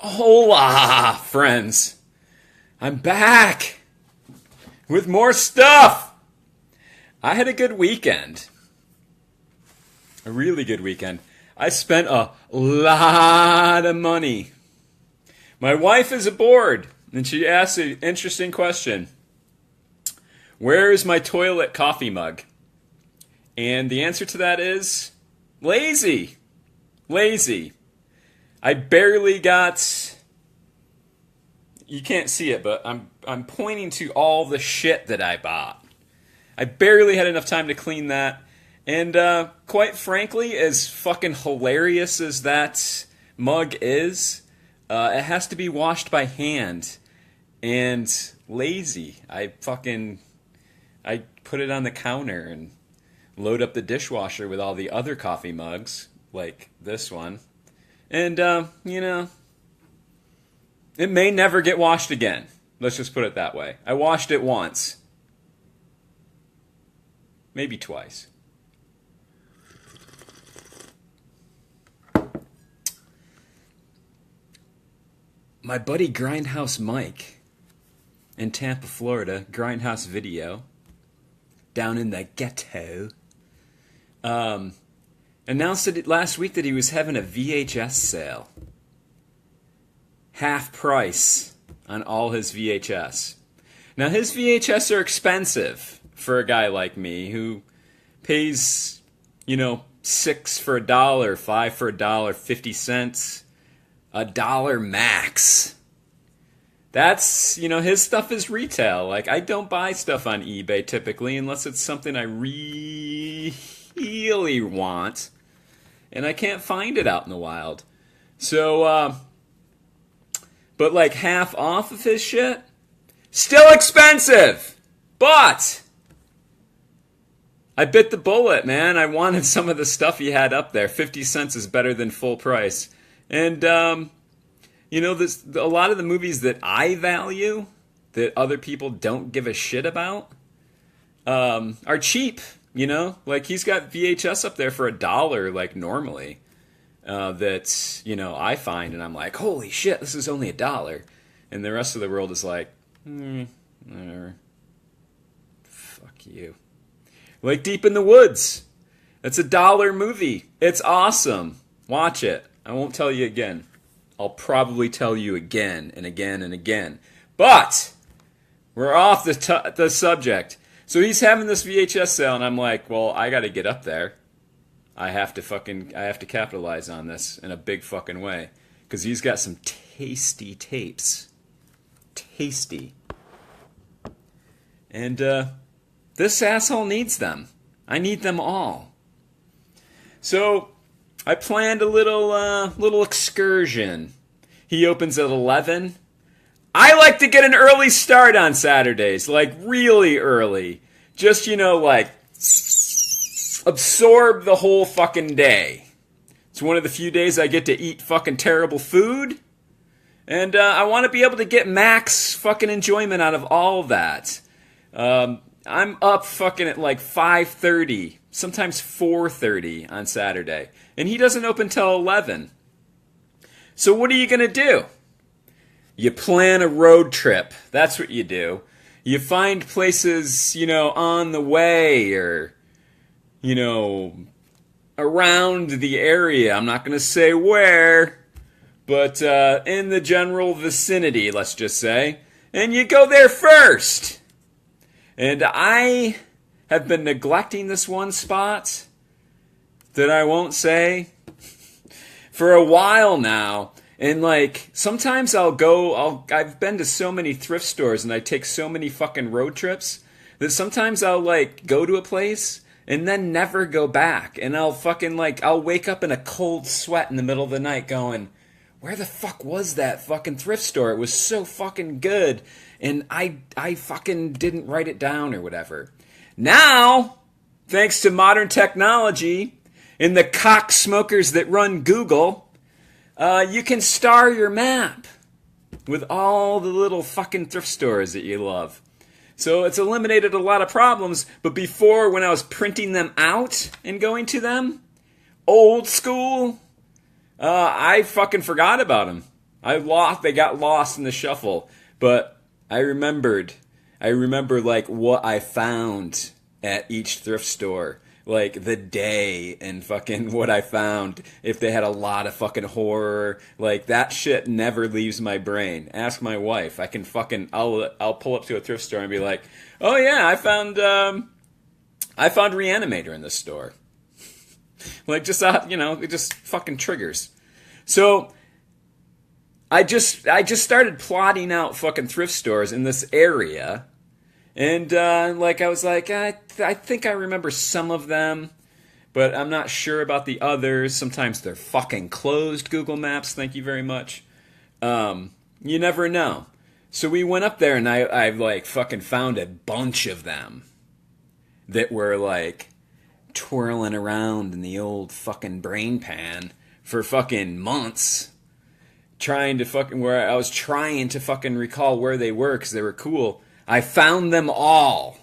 Hola, friends. I'm back with more stuff. I had a good weekend. A really good weekend. I spent a lot of money. My wife is aboard, and she asked an interesting question. Where is my toilet coffee mug? And the answer to that is lazy. Lazy. I barely got... You can't see it, but I'm pointing to all the shit that I bought. I barely had enough time to clean that. And quite frankly, as fucking hilarious as that mug is, it has to be washed by hand. And lazy. I put it on the counter and load up the dishwasher with all the other coffee mugs, like this one. And, it may never get washed again. Let's just put it that way. I washed it once. Maybe twice. My buddy Grindhouse Mike in Tampa, Florida, Grindhouse Video, down in the ghetto, announced it last week that he was having a VHS sale. Half price on all his VHS. Now, his VHS are expensive for a guy like me who pays, $6 for $1, $5 for $1, 50 cents, $1 max. That's, his stuff is retail. Like, I don't buy stuff on eBay typically unless it's something I really want. And I can't find it out in the wild. So, but like half off of his shit? Still expensive! But I bit the bullet, man. I wanted some of the stuff he had up there. 50 cents is better than full price. And, a lot of the movies that I value, that other people don't give a shit about, are cheap. Like he's got VHS up there for $1, like normally, that, I find and I'm like, holy shit, this is only $1. And the rest of the world is like, whatever. Fuck you. Like Deep in the Woods. It's $1 movie. It's awesome. Watch it. I won't tell you again. I'll probably tell you again and again and again. But we're off the subject. So he's having this VHS sale, and I'm like, well, I got to get up there. I have to capitalize on this in a big fucking way. Because he's got some tasty tapes. Tasty. And this asshole needs them. I need them all. So I planned a little excursion. He opens at 11. I like to get an early start on Saturdays, like really early. Just, absorb the whole fucking day. It's one of the few days I get to eat fucking terrible food. And I want to be able to get max fucking enjoyment out of all that. I'm up fucking at like 5:30, sometimes 4:30 on Saturday. And he doesn't open till 11. So what are you going to do? You plan a road trip. That's what you do. You find places, on the way or, around the area. I'm not going to say where, but in the general vicinity, let's just say. And you go there first. And I have been neglecting this one spot that I won't say for a while now. And sometimes I've been to so many thrift stores and I take so many fucking road trips that sometimes I'll go to a place and then never go back. And I'll I'll wake up in a cold sweat in the middle of the night going, where the fuck was that fucking thrift store? It was so fucking good. And I fucking didn't write it down or whatever. Now, thanks to modern technology and the cock smokers that run Google, you can star your map with all the little fucking thrift stores that you love. So it's eliminated a lot of problems, but before, when I was printing them out and going to them, old school, I fucking forgot about them. They got lost in the shuffle, but I remember like what I found at each thrift store, like the day and fucking what I found. If they had a lot of fucking horror, like that shit never leaves my brain. Ask my wife. I can fucking I'll pull up to a thrift store and be like, oh yeah, I found Reanimator in this store. Like just it just fucking triggers. So I just started plotting out fucking thrift stores in this area, and I was like, I think I remember some of them, but I'm not sure about the others. Sometimes they're fucking closed. Google Maps, thank you very much. You never know. So we went up there, and I like fucking found a bunch of them that were like twirling around in the old fucking brain pan for fucking months, I was trying to fucking recall where they were because they were cool. I found them all.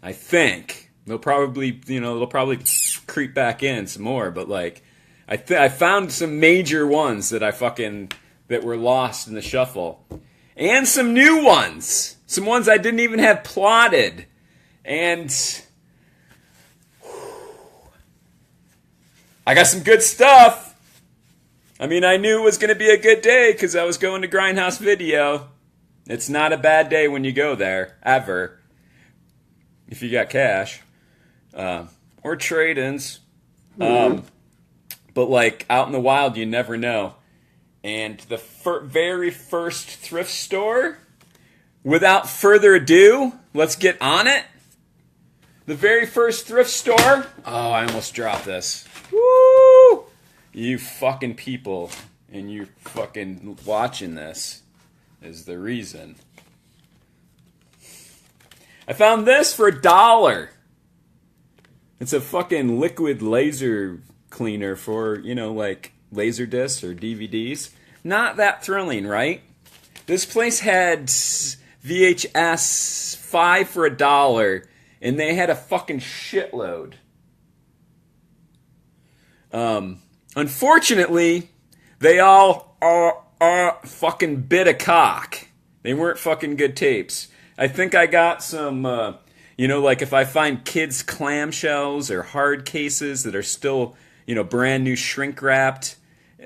I think they'll probably creep back in some more, but like I found some major ones that were lost in the shuffle, and some new ones, some ones I didn't even have plotted, and I got some good stuff. I mean, I knew it was going to be a good day because I was going to Grindhouse Video. It's not a bad day when you go there, ever. If you got cash. Or trade-ins. But, like, out in the wild, you never know. And the very first thrift store, without further ado, let's get on it. The very first thrift store. Oh, I almost dropped this. Woo! You fucking people, and you fucking watching this is the reason. I found this for $1. It's a fucking liquid laser cleaner for, like laser discs or DVDs. Not that thrilling, right? This place had VHS 5 for $1, and they had a fucking shitload. Unfortunately, they all fucking bit a cock. They weren't fucking good tapes. I think I got some, like if I find kids' clamshells or hard cases that are still, brand new shrink wrapped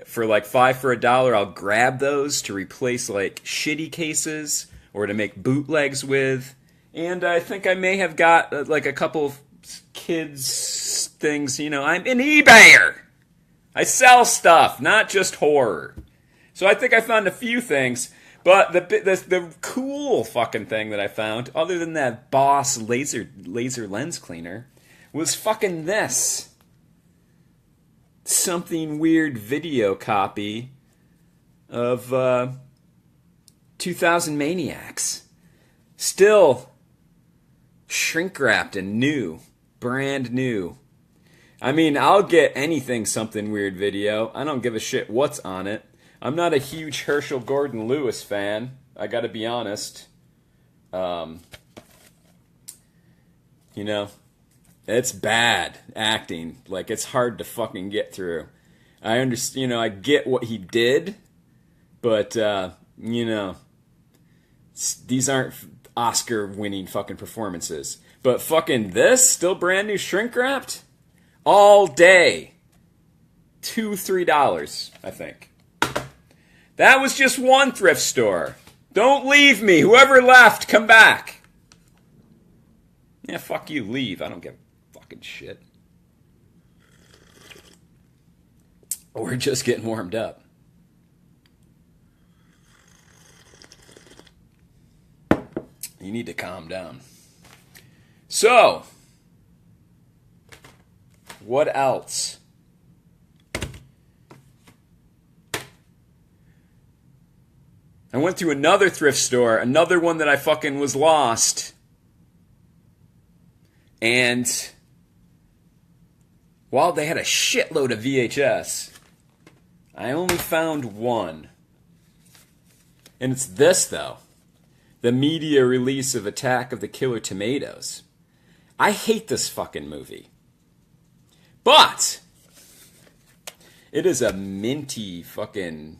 for like 5 for $1, I'll grab those to replace like shitty cases or to make bootlegs with. And I think I may have got like a couple of kids' things, I'm an eBayer. I sell stuff, not just horror. So I think I found a few things, but the cool fucking thing that I found, other than that Boss laser lens cleaner, was fucking this. Something weird video copy of 2000 Maniacs. Still shrink wrapped and new, brand new. I mean, I'll get anything something weird video. I don't give a shit what's on it. I'm not a huge Herschel Gordon Lewis fan. I gotta be honest. It's bad acting. Like, it's hard to fucking get through. I understand, I get what he did, but, these aren't Oscar-winning fucking performances. But fucking this, still brand new shrink wrapped? All day. $2-3, I think. That was just one thrift store. Don't leave me. Whoever left, come back. Yeah, fuck you. Leave. I don't give a fucking shit. We're just getting warmed up. You need to calm down. So, what else? I went through another thrift store, another one that I fucking was lost. And while they had a shitload of VHS, I only found one. And it's this, though. The media release of Attack of the Killer Tomatoes. I hate this fucking movie. But it is a minty fucking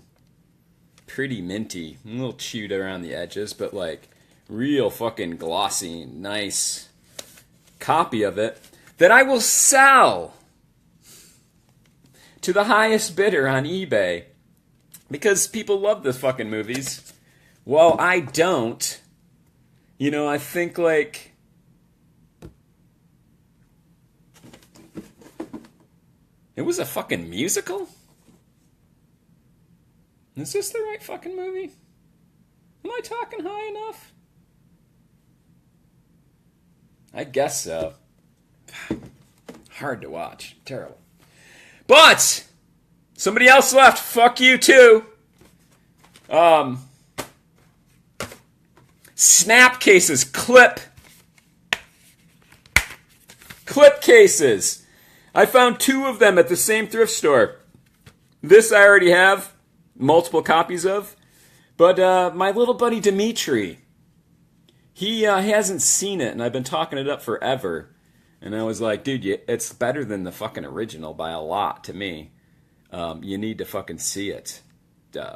pretty minty, a little chewed around the edges, but like real fucking glossy, nice copy of it that I will sell to the highest bidder on eBay because people love the fucking movies. Well, I don't. You know, I think like it was a fucking musical? Is this the right fucking movie? Am I talking high enough? I guess so. Hard to watch. Terrible. But somebody else left. Fuck you too. Snap cases. Clip cases. I found 2 of them at the same thrift store. This I already have multiple copies of. But my little buddy Dimitri, he hasn't seen it, and I've been talking it up forever. And I was like, dude, it's better than the fucking original by a lot to me. You need to fucking see it.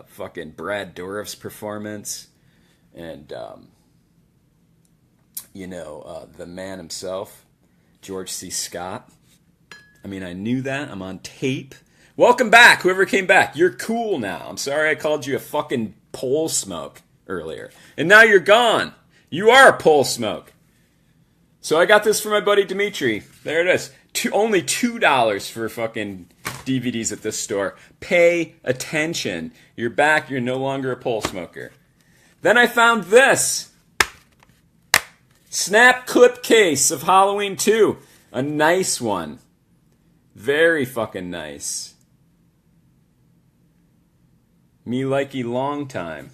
Fucking Brad Dourif's performance. And, the man himself, George C. Scott. I mean, I knew that. I'm on tape. Welcome back, whoever came back. You're cool now. I'm sorry I called you a fucking pole smoke earlier. And now you're gone. You are a pole smoke. So I got this for my buddy Dimitri. There it is. Only $2 for fucking DVDs at this store. Pay attention. You're back. You're no longer a pole smoker. Then I found this. Snap clip case of Halloween 2. A nice one. Very fucking nice. Me likey long time.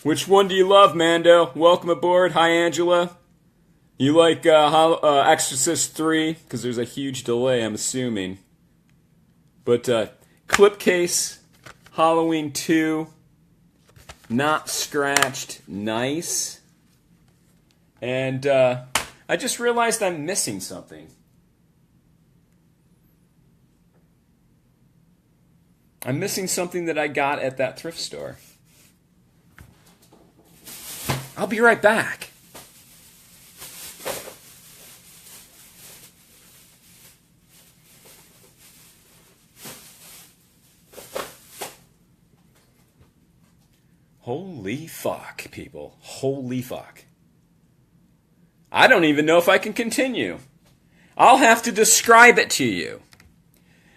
Which one do you love, Mando? Welcome aboard. Hi, Angela. You like Exorcist 3? Because there's a huge delay, I'm assuming. But clip case, Halloween 2, not scratched, nice. And I just realized I'm missing something. I'm missing something that I got at that thrift store. I'll be right back. Holy fuck, people. Holy fuck. I don't even know if I can continue. I'll have to describe it to you.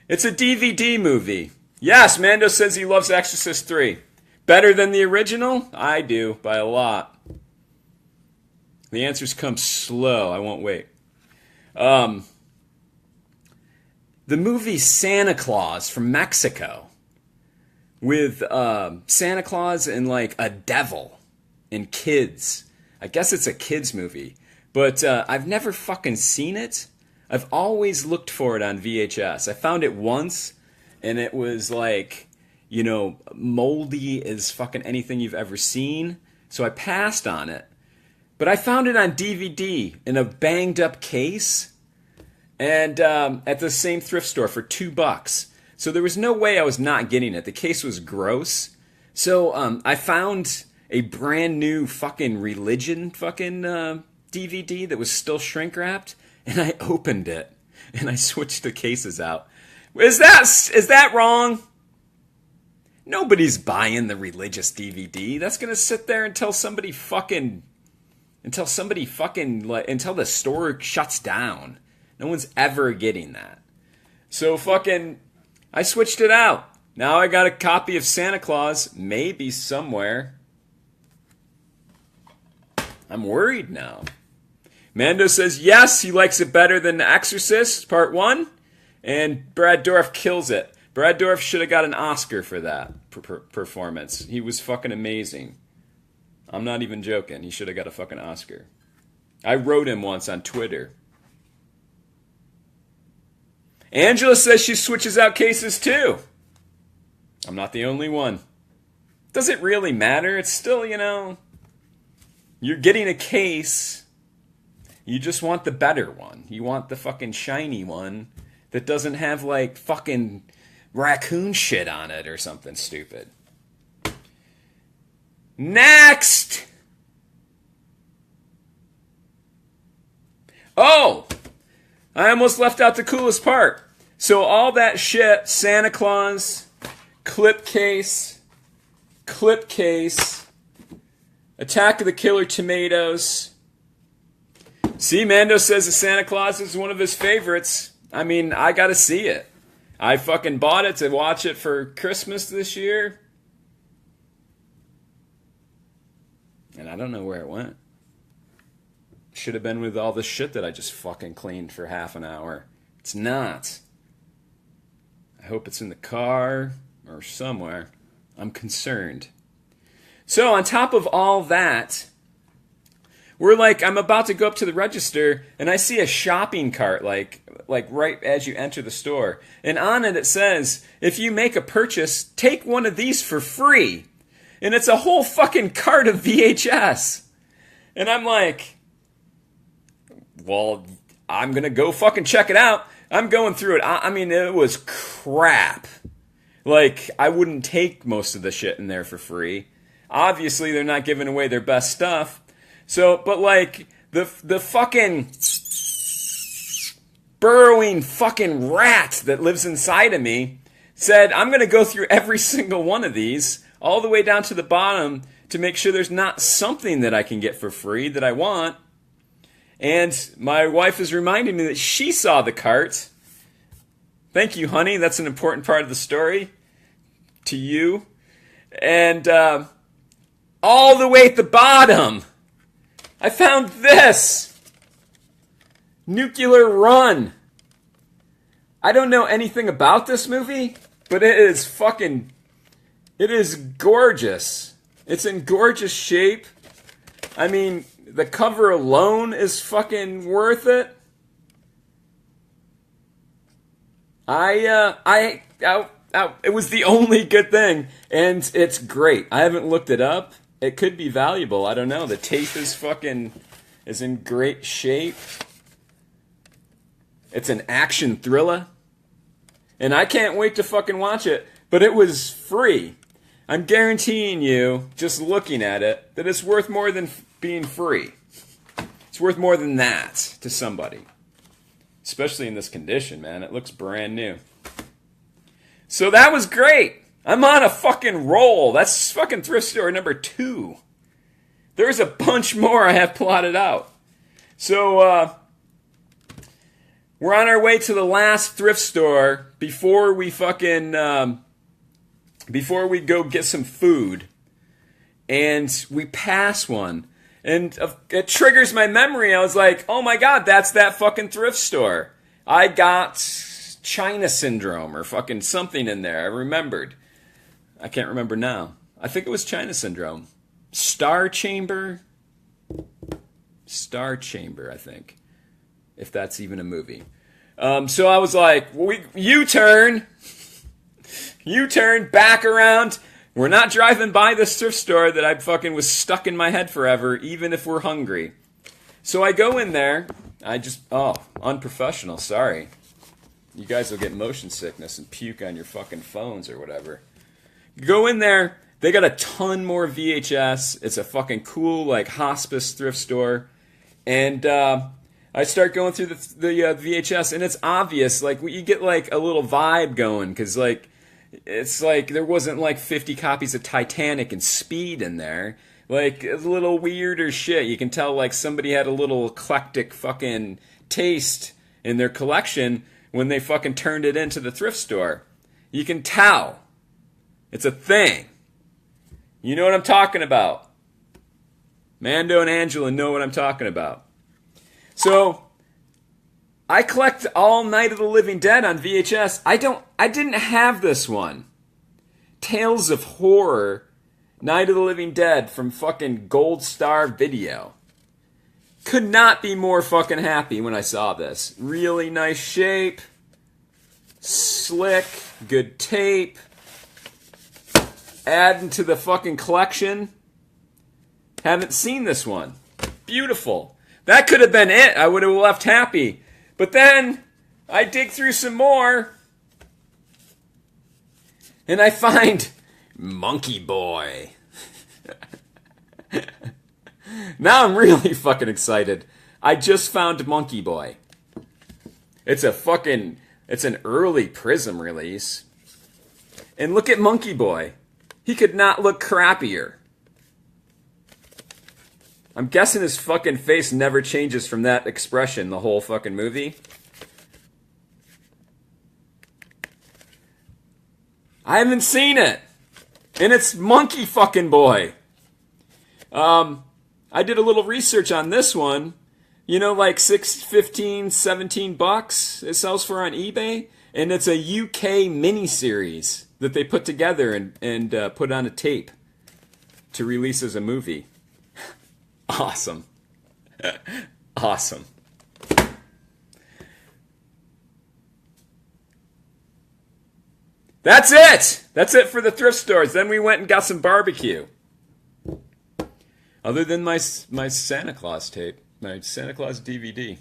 It's a DVD movie. Yes, Mando says he loves Exorcist 3. Better than the original? I do, by a lot. The answers come slow. I won't wait. The movie Santa Claus from Mexico. With Santa Claus and like a devil and kids. I guess it's a kids movie. But I've never fucking seen it. I've always looked for it on VHS. I found it once, and it was like, you know, moldy as fucking anything you've ever seen. So I passed on it. But I found it on DVD in a banged up case, and at the same thrift store for $2. So there was no way I was not getting it. The case was gross. So I found a brand new fucking religion fucking DVD that was still shrink wrapped, and I opened it and I switched the cases out. Is that wrong? Nobody's buying the religious DVD. That's gonna sit there until the store shuts down. No one's ever getting that. So fucking, I switched it out. Now I got a copy of Santa Claus, maybe somewhere. I'm worried now. Mando says yes, he likes it better than The Exorcist Part 1, and Brad Dourif kills it. Brad Dourif should have got an Oscar for that performance. He was fucking amazing. I'm not even joking. He should have got a fucking Oscar. I wrote him once on Twitter. Angela says she switches out cases too. I'm not the only one. Does it really matter? It's still, you know, you're getting a case. You just want the better one. You want the fucking shiny one that doesn't have like fucking raccoon shit on it or something stupid. Next! Oh! I almost left out the coolest part. So all that shit, Santa Claus, clip case, Attack of the Killer Tomatoes. See, Mando says the Santa Claus is one of his favorites. I mean, I gotta see it. I fucking bought it to watch it for Christmas this year. And I don't know where it went. Should have been with all the shit that I just fucking cleaned for half an hour. It's not. I hope it's in the car or somewhere. I'm concerned. So on top of all that, I'm about to go up to the register and I see a shopping cart like right as you enter the store. And on it says, if you make a purchase, take one of these for free. And it's a whole fucking cart of VHS. And I'm like, well, I'm going to go fucking check it out. I'm going through it. I mean, it was crap. Like, I wouldn't take most of the shit in there for free. Obviously, they're not giving away their best stuff. So, but like, the fucking burrowing fucking rat that lives inside of me said, I'm going to go through every single one of these, all the way down to the bottom, to make sure there's not something that I can get for free that I want. And my wife is reminding me that she saw the cart. Thank you, honey. That's an important part of the story. To you. And all the way at the bottom, I found this. Nuclear Run. I don't know anything about this movie, but it is gorgeous. It's in gorgeous shape. I mean, the cover alone is fucking worth it. It was the only good thing, and it's great. I haven't looked it up. It could be valuable. I don't know. The tape is in great shape. It's an action thriller, and I can't wait to fucking watch it. But it was free. I'm guaranteeing you, just looking at it, that it's worth more than being free. It's worth more than that to somebody. Especially in this condition, man. It looks brand new. So that was great. I'm on a fucking roll. That's fucking Thrift Store number 2. There's a bunch more I have plotted out. So, we're on our way to the last thrift store before we go get some food. And we pass one. And it triggers my memory. I was like, oh my god, that's that fucking thrift store. I got China Syndrome or fucking something in there. I remembered. I can't remember now. I think it was China Syndrome. Star Chamber, I think. If that's even a movie. So I was like, U-turn back around. We're not driving by this thrift store that I fucking was stuck in my head forever, even if we're hungry. So I go in there. Unprofessional, sorry. You guys will get motion sickness and puke on your fucking phones or whatever. Go in there. They got a ton more VHS. It's a fucking cool, like, hospice thrift store. And I start going through the VHS, and it's obvious. Like, you get, like, a little vibe going, because, like, it's like there wasn't, like, 50 copies of Titanic and Speed in there. Like, it's a little weirder shit. You can tell, like, somebody had a little eclectic fucking taste in their collection when they fucking turned it into the thrift store. You can tell. It's a thing. You know what I'm talking about. Mando and Angela know what I'm talking about. So, I collect all Night of the Living Dead on VHS. I didn't have this one. Tales of Horror, Night of the Living Dead from fucking Gold Star Video. Could not be more fucking happy when I saw this. Really nice shape. Slick. Good tape. Adding to the fucking collection. Haven't seen this one. Beautiful. That could have been it. I would have left happy. But then I dig through some more, and I find Monkey Boy. Now I'm really fucking excited. I just found Monkey Boy. It's an early Prism release. And look at Monkey Boy. He could not look crappier. I'm guessing his fucking face never changes from that expression the whole fucking movie. I haven't seen it. And it's Monkey fucking Boy. I did a little research on this one. You know, like $6, $15, $17 it sells for on eBay. And it's a UK miniseries that they put together and put on a tape to release as a movie. Awesome. Awesome. That's it! That's it for the thrift stores. Then we went and got some barbecue. Other than my Santa Claus tape. My Santa Claus DVD.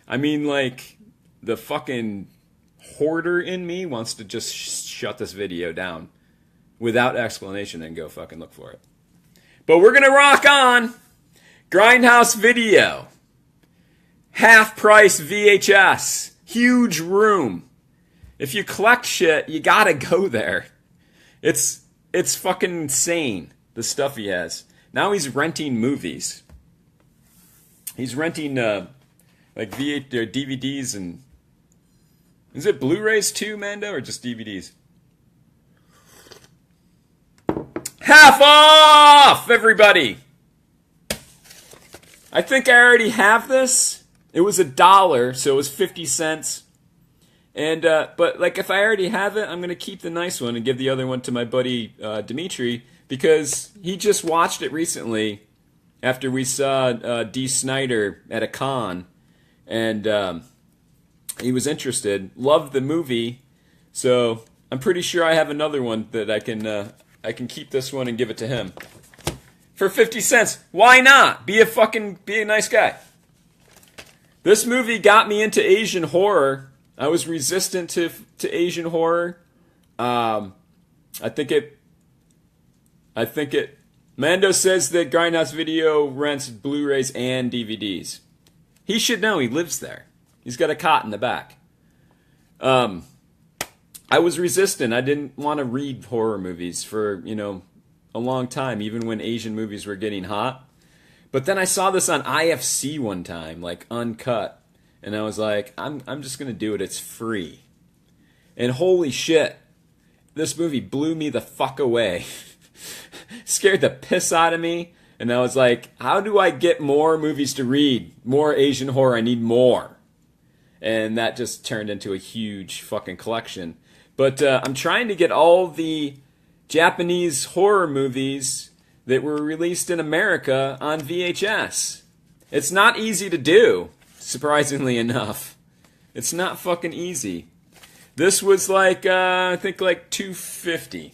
I mean, like, the fucking hoarder in me wants to just shut this video down without explanation and go fucking look for it. But we're gonna rock on. Grindhouse Video. Half price VHS. Huge room. If you collect shit, you gotta go there. It's fucking insane, the stuff he has. Now he's renting movies. He's renting like V8 or DVDs and... Is it Blu-rays too, Mando, or just DVDs? Half off, everybody! I think I already have this. It was $1, so it was 50 cents. And but like if I already have it, I'm gonna keep the nice one and give the other one to my buddy Dimitri, because he just watched it recently after we saw D. Snyder at a con, and he was interested, loved the movie, so I'm pretty sure I have another one that I can keep this one and give it to him for 50 cents. Why not? Be a nice guy. This movie got me into Asian horror. I was resistant to Asian horror. I think it. Mando says that Grindhouse Video rents Blu-rays and DVDs. He should know. He lives there. He's got a cot in the back. I was resistant. I didn't want to read horror movies for, a long time, even when Asian movies were getting hot. But then I saw this on IFC one time, like uncut. And I was like, I'm just going to do it. It's free. And holy shit, this movie blew me the fuck away. Scared the piss out of me. And I was like, how do I get more movies to read? More Asian horror. I need more. And that just turned into a huge fucking collection. But I'm trying to get all the Japanese horror movies that were released in America on VHS. It's not easy to do. Surprisingly enough, it's not fucking easy. This was like I think like $2.50,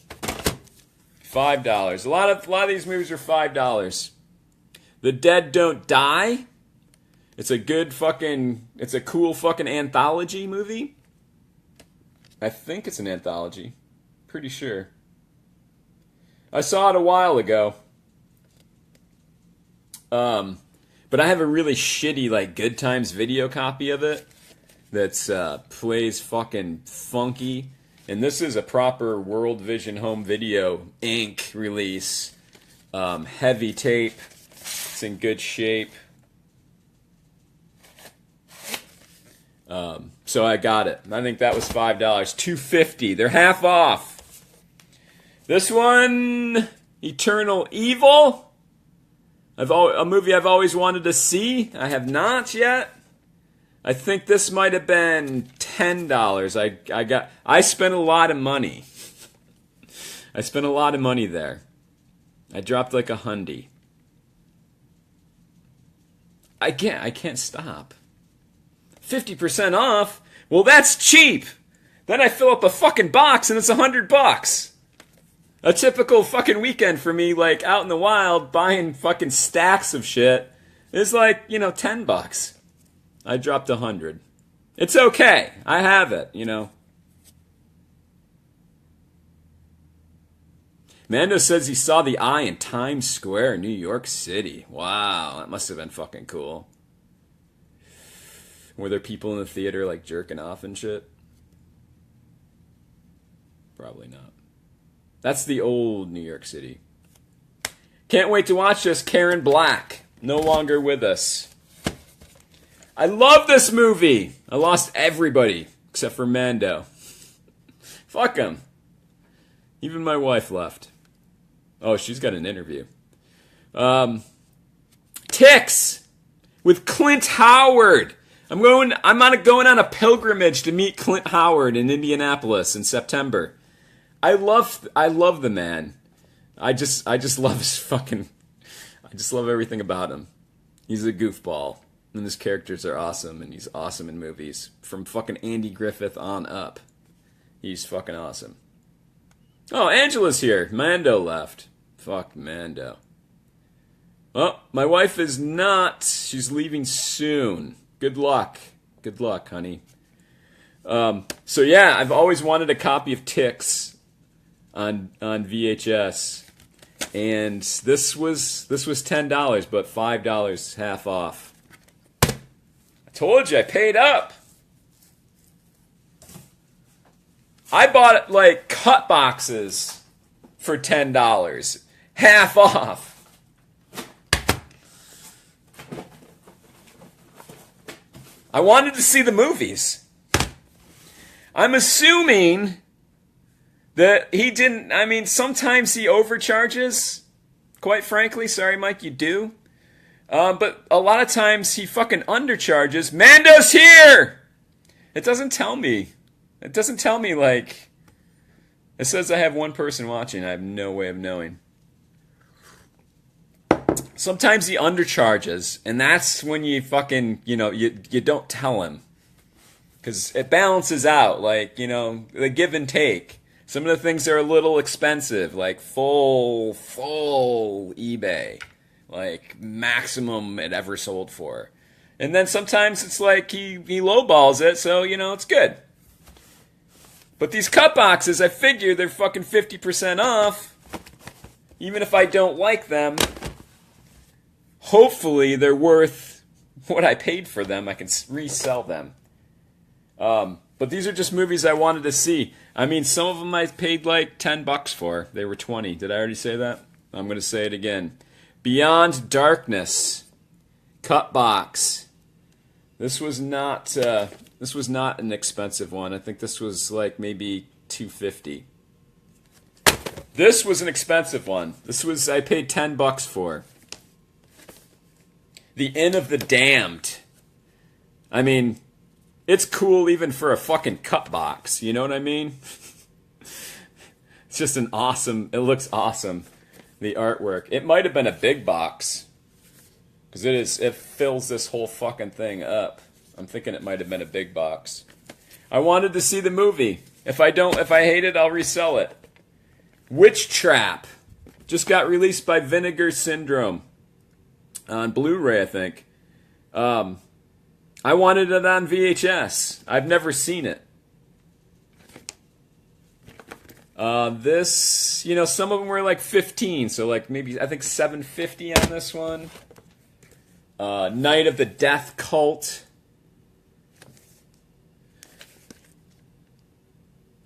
$5. A lot of these movies are $5. The Dead Don't Die. It's a cool fucking anthology movie. I think it's an anthology. Pretty sure. I saw it a while ago. But I have a really shitty, like, Good Times video copy of it that's plays fucking funky. And this is a proper World Vision Home Video Inc. release. Heavy tape. It's in good shape. So I got it. I think that was $5. $2.50. They're half off. This one, Eternal Evil. A movie I've always wanted to see. I have not yet. I think this might have been $10. I spent a lot of money. I spent a lot of money there. I dropped like $100. I can't stop. 50% off? Well, that's cheap. Then I fill up a fucking box and it's $100. A typical fucking weekend for me, like out in the wild, buying fucking stacks of shit It's like, $10. I dropped 100. It's okay. I have it. Mando says he saw the Eye in Times Square, New York City. Wow, that must have been fucking cool. Were there people in the theater like jerking off and shit? Probably not. That's the old New York City. Can't wait to watch this. Karen Black, no longer with us. I love this movie. I lost everybody except for Mando. Fuck him. Even my wife left. Oh, she's got an interview. Ticks with Clint Howard. I'm going on a pilgrimage to meet Clint Howard in Indianapolis in September. I love the man. I just love his fucking. I just love everything about him. He's a goofball, and his characters are awesome, and he's awesome in movies. From fucking Andy Griffith on up, he's fucking awesome. Oh, Angela's here. Mando left. Fuck Mando. Oh, my wife is not. She's leaving soon. Good luck. Good luck, honey. So yeah, I've always wanted a copy of Ticks on VHS, and this was $10, but $5 half off. I told you I paid up. I bought like cut boxes for $10, half off. I wanted to see the movies. I'm assuming that he didn't. I mean, sometimes he overcharges. Quite frankly, sorry, Mike, you do. But a lot of times he fucking undercharges. Mando's here! It doesn't tell me. It doesn't tell me, like... It says I have one person watching. I have no way of knowing. Sometimes he undercharges, and that's when you fucking, you don't tell him. Because it balances out, like, the give and take. Some of the things are a little expensive, like full eBay. Like, maximum it ever sold for. And then sometimes it's like he lowballs it, so, it's good. But these cut boxes, I figure they're fucking 50% off. Even if I don't like them, hopefully they're worth what I paid for them. I can resell them. But these are just movies I wanted to see. I mean, some of them I paid like $10 for. They were 20. Did I already say that? I'm going to say it again. Beyond Darkness. Cut box. This was not an expensive one. I think this was like maybe $2.50. This was an expensive one. I paid $10 for. The Inn of the Damned. I mean, it's cool even for a fucking cut box. You know what I mean? It's just it looks awesome. The artwork. It might have been a big box. Because it fills this whole fucking thing up. I'm thinking it might have been a big box. I wanted to see the movie. If I hate it, I'll resell it. Witch Trap. Just got released by Vinegar Syndrome. On Blu-ray, I think. I wanted it on VHS. I've never seen it. This, some of them were like 15, so like maybe, I think $7.50 on this one. Night of the Death Cult.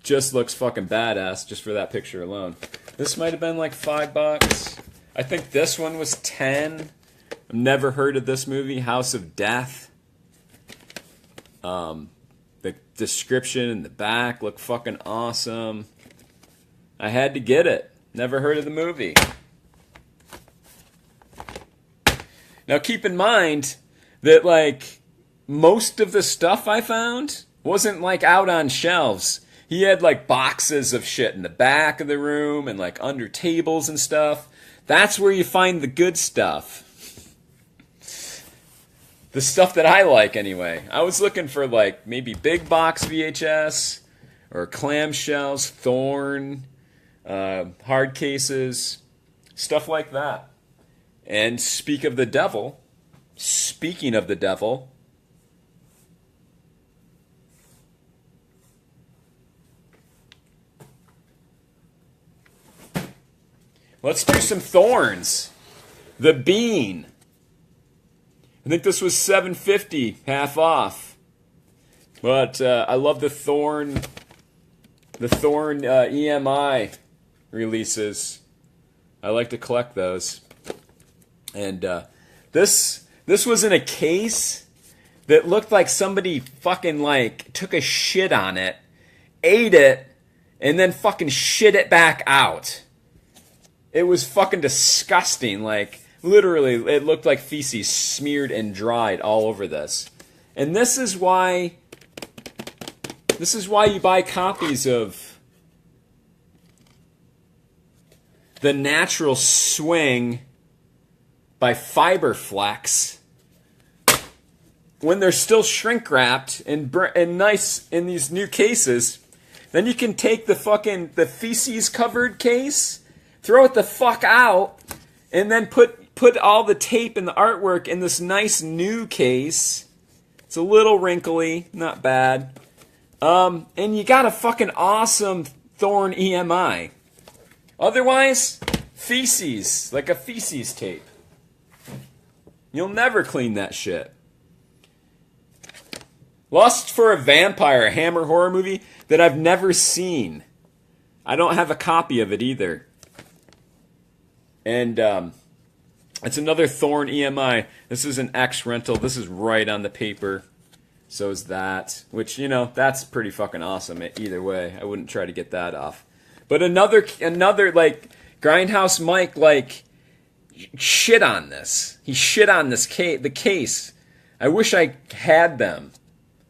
Just looks fucking badass just for that picture alone. This might have been like $5. I think this one was 10. I've never heard of this movie, House of Death. The description in the back looked fucking awesome. I had to get it. Never heard of the movie. Now keep in mind that like most of the stuff I found wasn't like out on shelves. He had like boxes of shit in the back of the room and like under tables and stuff. That's where you find the good stuff. The stuff that I like, anyway. I was looking for, like, maybe big box VHS or clamshells, Thorn, hard cases, stuff like that. And speak of the devil, Speaking of the devil, let's do some Thorns. The Bean. I think this was $7.50, half off. But I love the Thorn EMI releases. I like to collect those. And this was in a case that looked like somebody fucking like took a shit on it, ate it, and then fucking shit it back out. It was fucking disgusting. Like, literally, it looked like feces smeared and dried all over this. And this is why you buy copies of The Natural Swing by Fiberflex when they're still shrink wrapped and nice in these new cases. Then you can take the feces covered case, throw it the fuck out, and then put all the tape and the artwork in this nice new case. It's a little wrinkly, not bad. And you got a fucking awesome Thorn EMI. Otherwise, feces, like a feces tape. You'll never clean that shit. Lust for a Vampire, a Hammer horror movie that I've never seen. I don't have a copy of it either. And it's another Thorn EMI. This is an X rental. This is right on the paper. So is that. Which, that's pretty fucking awesome. Either way, I wouldn't try to get that off. But another like, Grindhouse Mike, like, shit on this. He shit on the case. I wish I had them.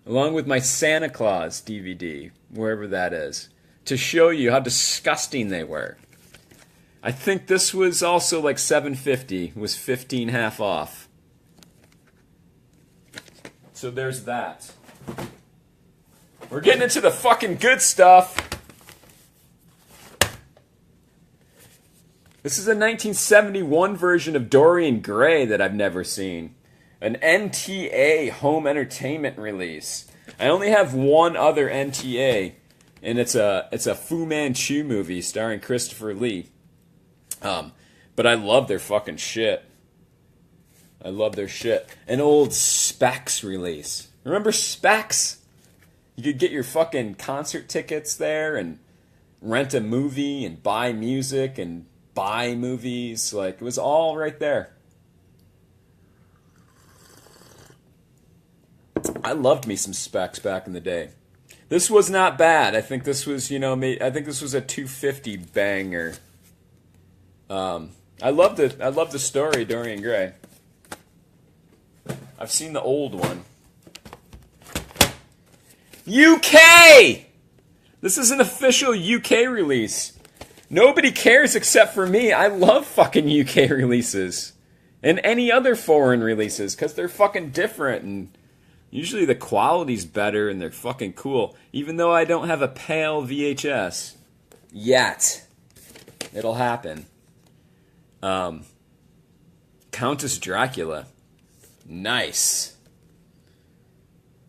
Along with my Santa Claus DVD, wherever that is, to show you how disgusting they were. I think this was also like $7.50. It was 15 half off. So there's that. We're getting into the fucking good stuff. This is a 1971 version of Dorian Gray that I've never seen. An NTA home entertainment release. I only have one other NTA, and it's a Fu Manchu movie starring Christopher Lee. But I love their fucking shit. I love their shit. An old Specs release. Remember Specs? You could get your fucking concert tickets there and rent a movie and buy music and buy movies. Like, it was all right there. I loved me some Specs back in the day. This was not bad. I think this was, I think this was a $2.50 banger. I love the story, Dorian Gray. I've seen the old one. UK! This is an official UK release. Nobody cares except for me. I love fucking UK releases. And any other foreign releases, because they're fucking different, and usually the quality's better and they're fucking cool. Even though I don't have a PAL VHS. Yet. It'll happen. Countess Dracula. Nice.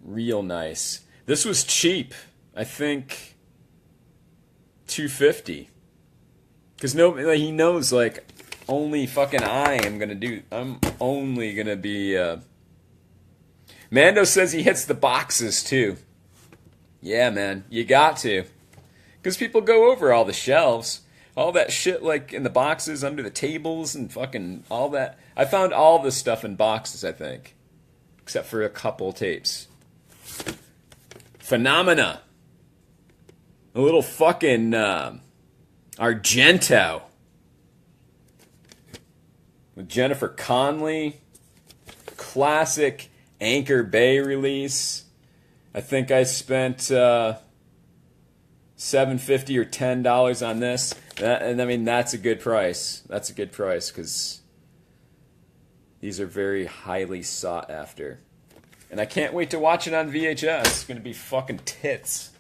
Real nice. This was cheap. I think $2.50. Because he knows, like, only fucking I'm only gonna be, Mando says he hits the boxes, too. Yeah, man. You got to. Because people go over all the shelves. All that shit, like, in the boxes, under the tables, and fucking all that. I found all this stuff in boxes, I think. Except for a couple tapes. Phenomena. A little fucking, Argento. With Jennifer Connelly. Classic Anchor Bay release. I think I spent $7.50 or $10 on this. And I mean, that's a good price. That's a good price because these are very highly sought after. And I can't wait to watch it on VHS. It's going to be fucking tits.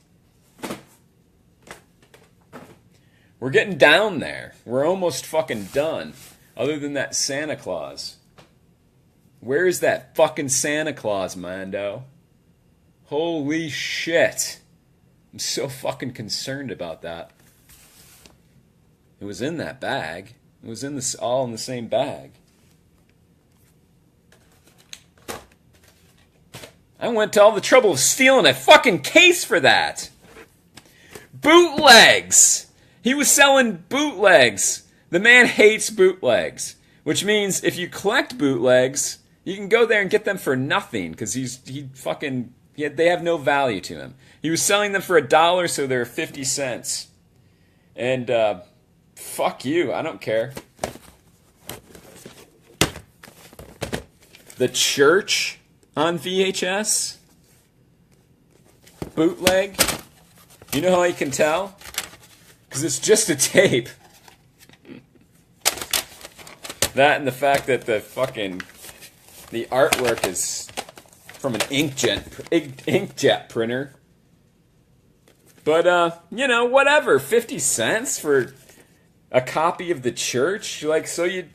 We're getting down there. We're almost fucking done. Other than that Santa Claus. Where's that fucking Santa Claus, Mando? Holy shit. I'm so fucking concerned about that. It was in that bag. It was in this all in the same bag. I went to all the trouble of stealing a fucking case for that. Bootlegs. He was selling bootlegs. The man hates bootlegs, which means if you collect bootlegs, you can go there and get them for nothing because they have no value to him. He was selling them for $1, so they're 50 cents. And fuck you, I don't care. The Church on VHS? Bootleg? You know how you can tell? Because it's just a tape. That and the fact that the artwork is from an inkjet printer. But, whatever. 50 cents for a copy of The Church? Like, so you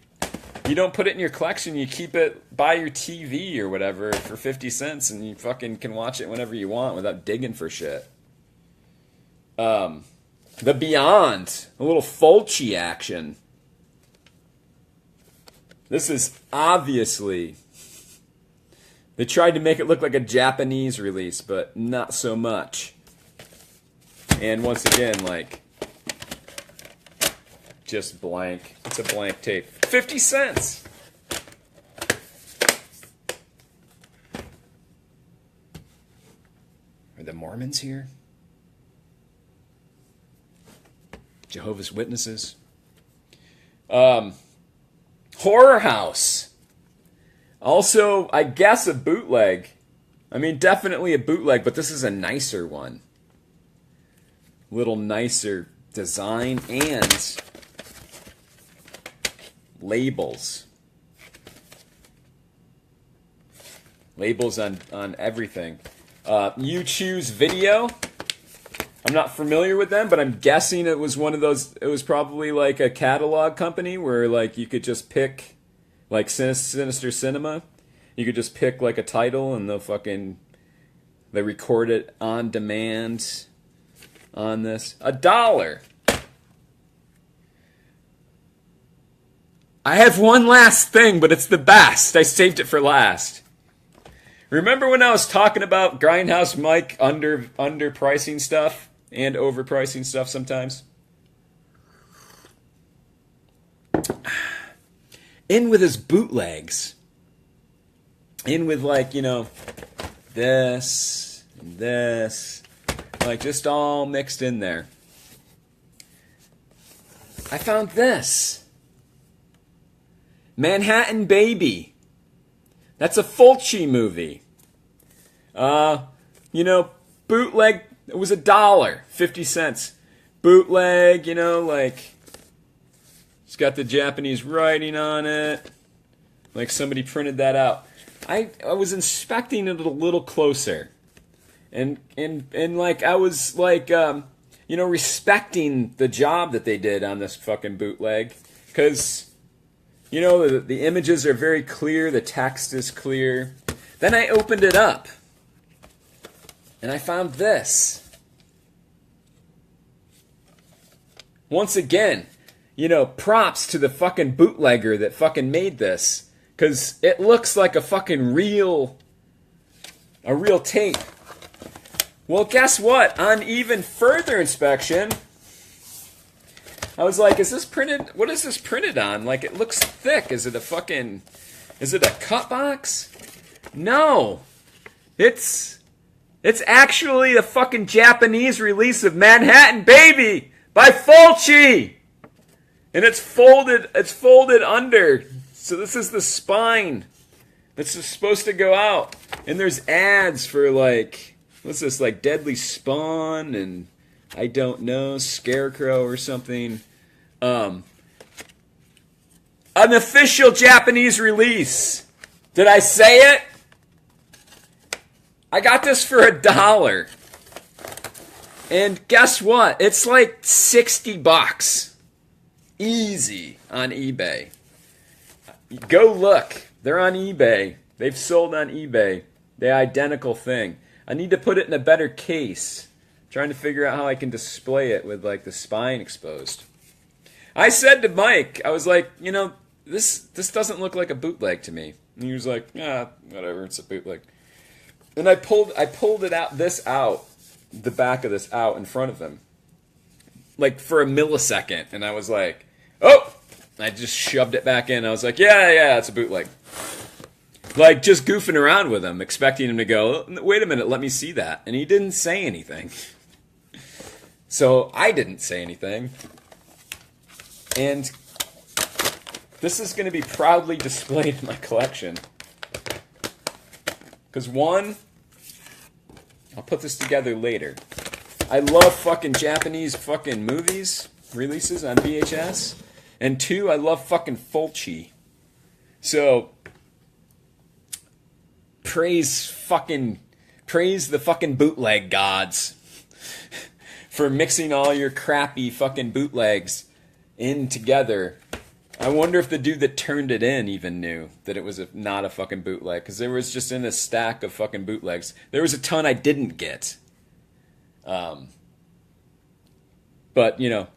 don't put it in your collection, you keep it by your TV or whatever for 50 cents, and you fucking can watch it whenever you want without digging for shit. The Beyond. A little Fulci action. This is obviously... They tried to make it look like a Japanese release, but not so much. And once again, just blank. It's a blank tape. 50 cents! Are the Mormons here? Jehovah's Witnesses? Horror House. Also, I guess a bootleg. I mean, definitely a bootleg, but this is a nicer one. Little nicer design and labels. Labels on everything. You Choose Video. I'm not familiar with them, but I'm guessing it was one of those. It was probably like a catalog company where you could just pick, like Sinister Cinema. You could just pick a title and they record it on demand on this. $1. I have one last thing, but it's the best. I saved it for last. Remember when I was talking about Grindhouse Mike underpricing stuff and overpricing stuff sometimes? In with his bootlegs. In with this and this. Just all mixed in there. I found this. Manhattan Baby. That's a Fulci movie. Bootleg, it was $1, 50 cents. Bootleg, it's got the Japanese writing on it. Like somebody printed that out. I was inspecting it a little closer. And I was respecting the job that they did on this fucking bootleg. Because, the images are very clear, the text is clear. Then I opened it up. And I found this. Once again, props to the fucking bootlegger that fucking made this. Because it looks like a fucking real tape. Well, guess what? On even further inspection, I was like, is this printed? What is this printed on? It looks thick. Is it a cut box? No. It's actually a fucking Japanese release of Manhattan Baby by Fulci. And it's folded under. So this is the spine. This is supposed to go out. And there's ads for what's this, Deadly Spawn and I don't know, Scarecrow or something. An official Japanese release. Did I say it? I got this for $1. And guess what? It's $60. Easy on eBay. Go look. They're on eBay. They've sold on eBay. The identical thing. I need to put it in a better case. I'm trying to figure out how I can display it with like the spine exposed. I said to Mike, I was like, you know, this doesn't look like a bootleg to me. And he was like, yeah, whatever, it's a bootleg. And I pulled it out, the back of this out in front of him. Like for a millisecond. And I was like, oh! I just shoved it back in. I was like, yeah, it's a bootleg. Like just goofing around with him, expecting him to go, wait a minute, let me see that. And he didn't say anything. So I didn't say anything. And this is going to be proudly displayed in my collection. Because one, I'll put this together later. I love fucking Japanese fucking movies, releases on VHS. And two, I love fucking Fulci. So, praise the fucking bootleg gods for mixing all your crappy fucking bootlegs in together. I wonder if the dude that turned it in even knew that it was not a fucking bootleg, because there was just in a stack of fucking bootlegs. There was a ton I didn't get. But, you know,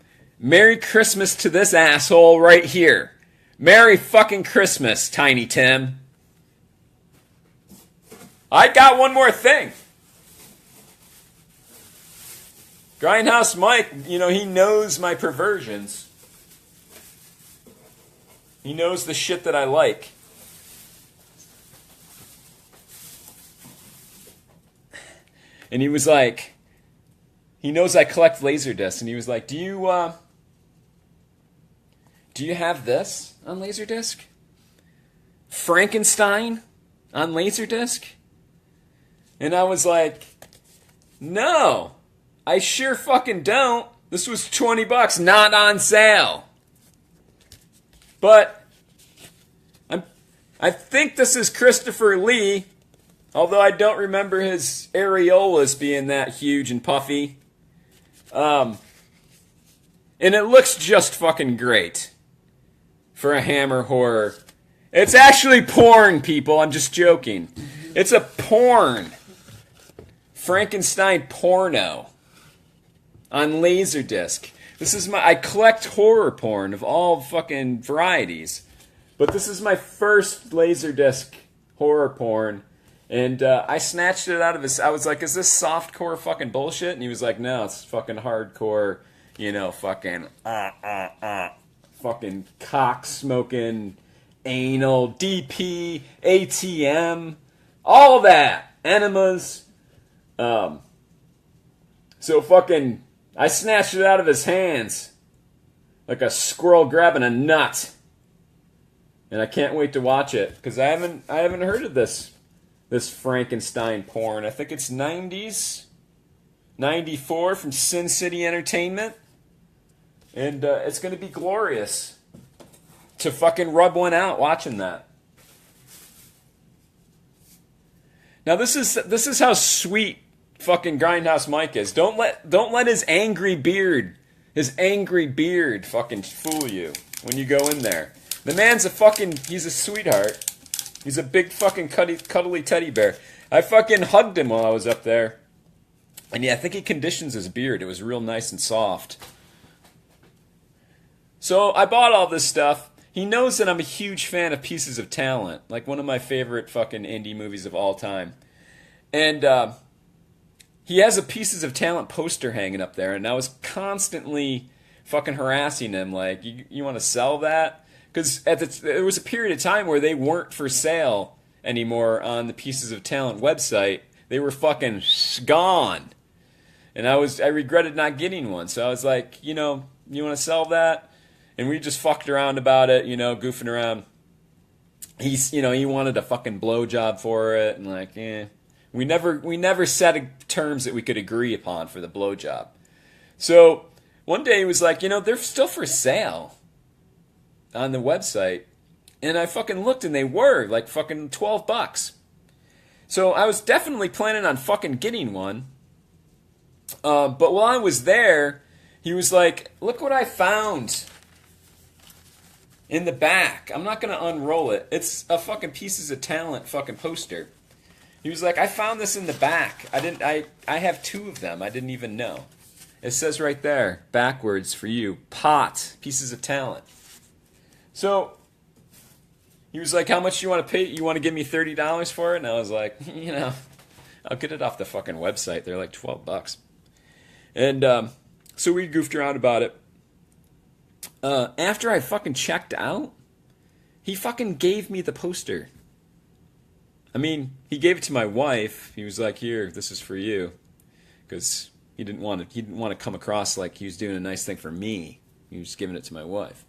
Merry Christmas to this asshole right here. Merry fucking Christmas, Tiny Tim. I got one more thing. Grindhouse Mike, you know, he knows my perversions. He knows the shit that I like. And he was like, he knows I collect Laserdiscs, and he was like, do you have this on Laserdisc? Frankenstein on Laserdisc? And I was like, no, I sure fucking don't. This was $20, not on sale. But I think this is Christopher Lee, although I don't remember his areolas being that huge and puffy. And it looks just fucking great for a Hammer horror. It's actually porn, people. I'm just joking. It's a porn. Frankenstein porno on Laserdisc. This is I collect horror porn of all fucking varieties. But this is my first Laserdisc horror porn. And I snatched it out of his... I was like, is this softcore fucking bullshit? And he was like, no, it's fucking hardcore, you know, fucking... fucking cock-smoking, anal, DP, ATM, all that. Enemas. So fucking... I snatched it out of his hands. Like a squirrel grabbing a nut. And I can't wait to watch it. Because I haven't heard of this Frankenstein porn. I think it's 90s. 94 from Sin City Entertainment. And it's going to be glorious to fucking rub one out watching that. Now this is how sweet fucking Grindhouse Mike is. Don't let his angry beard fucking fool you when you go in there. The man's he's a sweetheart. He's a big fucking cuddly teddy bear. I fucking hugged him while I was up there. And yeah, I think he conditions his beard. It was real nice and soft. So I bought all this stuff. He knows that I'm a huge fan of Pieces of Talent. Like one of my favorite fucking indie movies of all time. And he has a Pieces of Talent poster hanging up there. And I was constantly fucking harassing him. Like, you want to sell that? Because there was a period of time where they weren't for sale anymore on the Pieces of Talent website. They were fucking gone. And I regretted not getting one. So I was like, you know, you want to sell that? And we just fucked around about it, you know, goofing around. He wanted a fucking blowjob for it, and like, we never set terms that we could agree upon for the blowjob. So one day he was like, you know, they're still for sale on the website, and I fucking looked, and they were like fucking $12. So I was definitely planning on fucking getting one. But while I was there, he was like, look what I found. in the back. I'm not going to unroll it. It's a fucking Pieces of Talent fucking poster. He was like, I found this in the back. I have 2 of them. I didn't even know. It says right there, backwards for you, Pot, Pieces of Talent. So he was like, how much do you want to pay? You want to give me $30 for it? And I was like, I'll get it off the fucking website. They're like $12. And so we goofed around about it. After I fucking checked out, he fucking gave me the poster. I mean, he gave it to my wife. He was like, here, this is for you. Because he didn't want to come across like he was doing a nice thing for me. He was giving it to my wife.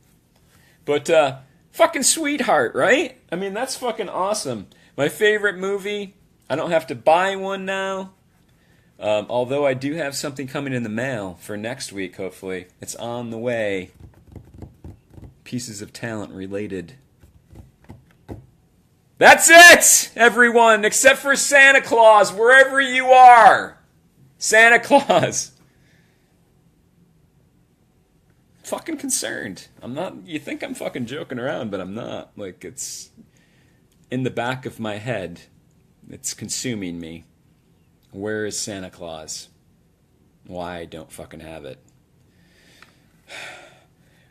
But, fucking sweetheart, right? I mean, that's fucking awesome. My favorite movie. I don't have to buy one now. Although I do have something coming in the mail for next week, hopefully. It's on the way. Pieces of Talent related. That's it, everyone, except for Santa Claus, wherever you are. Santa Claus. Fucking concerned. I'm not, you think I'm fucking joking around, but I'm not. Like, it's in the back of my head. It's consuming me. Where is Santa Claus? Why I don't fucking have it.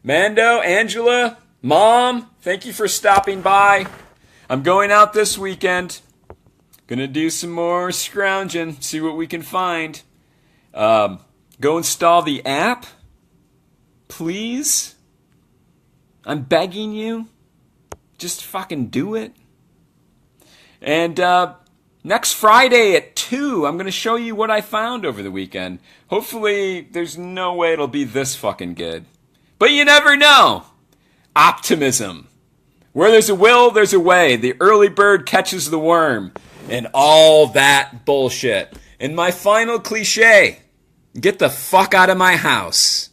Mando, Angela, Mom, thank you for stopping by. I'm going out this weekend. Gonna do some more scrounging, see what we can find. Go install the app, please. I'm begging you. Just fucking do it. And next Friday at 2, I'm gonna show you what I found over the weekend. Hopefully, there's no way it'll be this fucking good. But you never know. Optimism. Where there's a will, there's a way. The early bird catches the worm. And all that bullshit. And my final cliche. Get the fuck out of my house.